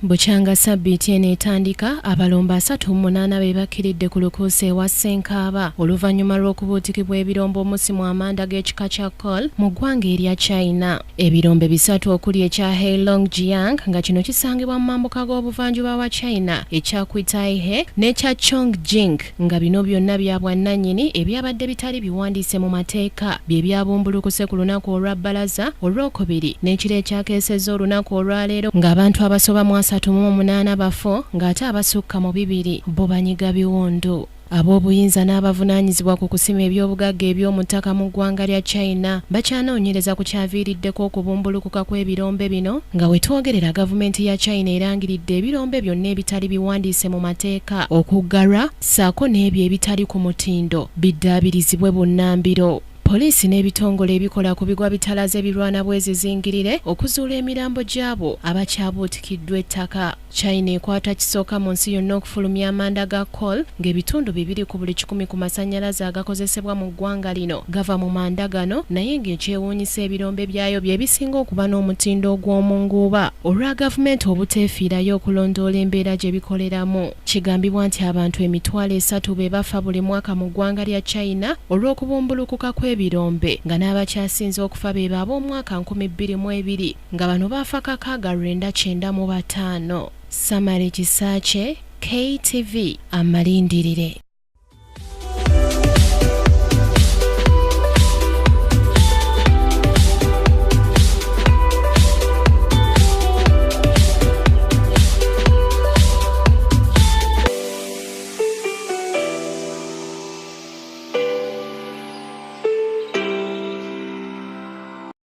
Buchanga Sabbiiti eno etandika abalombe 38 be bakkiridde ku lukuusa ewa Ssenkaaba oluvannyuma lw'okubuutikibwa ebirombe omusimu amanda g'ekika kya Col mu ggwanga erya China. Ebirombe bisatu okuli ekya Heilong Jiang nga kino kisangibwa mu mambuka g'obuvanjuba bwa China, ekya Kuitaihe n'ekya Chongjing nga bino byonna bya bwannannyini ebyabadde bitali biwandiise mu mateeka bye byabumbulukuse ku lunaku olwabbalaza olwokubiri n'ekiro ekyakeesezza olunaku olwaleero ng'abantu abasoba mu 38 bafo ng'ate abasukka mu 2 bo banyiga biwondo. Ab'obuyinza n'abavunaanyizibwa ku kusima eby'obugagga eby'omu ttaka mu ggwanga lya China bakyanoonyereza ku kyaviiriddeko okubumbulukuka kw'ebirombe bino nga we twogerera gavumenti ya China erangiridde ebirombe byonna ebitali biwandiise mu mateeka okuggalwa ssaako n'ebyo ebitali ku mutindo biddaabirizibwe bunnambiro. Poliisi n'ebitongole ebikola ku bigwa bitalaze birwana bwezizingirire okuzuula emirambo gy'abo abakyabuutikiddwa ettaka. China ekwata kisooka mu nsi yonna okufulumya amanda ga Col ng'ebitundu 2 ku buli 100 ku masannyalaze agakozesebwa mu ggwanga lino gava mu manda gano, naye ng'ekyewuunyisa ebirombe byayo bye bisinga okuba n'omutindo ogw'omu nguuba olwa gavumenti obuteefiirayo okulondoola embeera gye bikoleramu. Kigambibwa nti abantu 300,000 be bafa buli mwaka mu ggwanga lya China olw'okubumbulukuka kw'ebirombe nga n'abakyasinze okufa be ab'omwaka 2002 nga bano baafa 695. Samari Kisaache, KTV, amalindirire.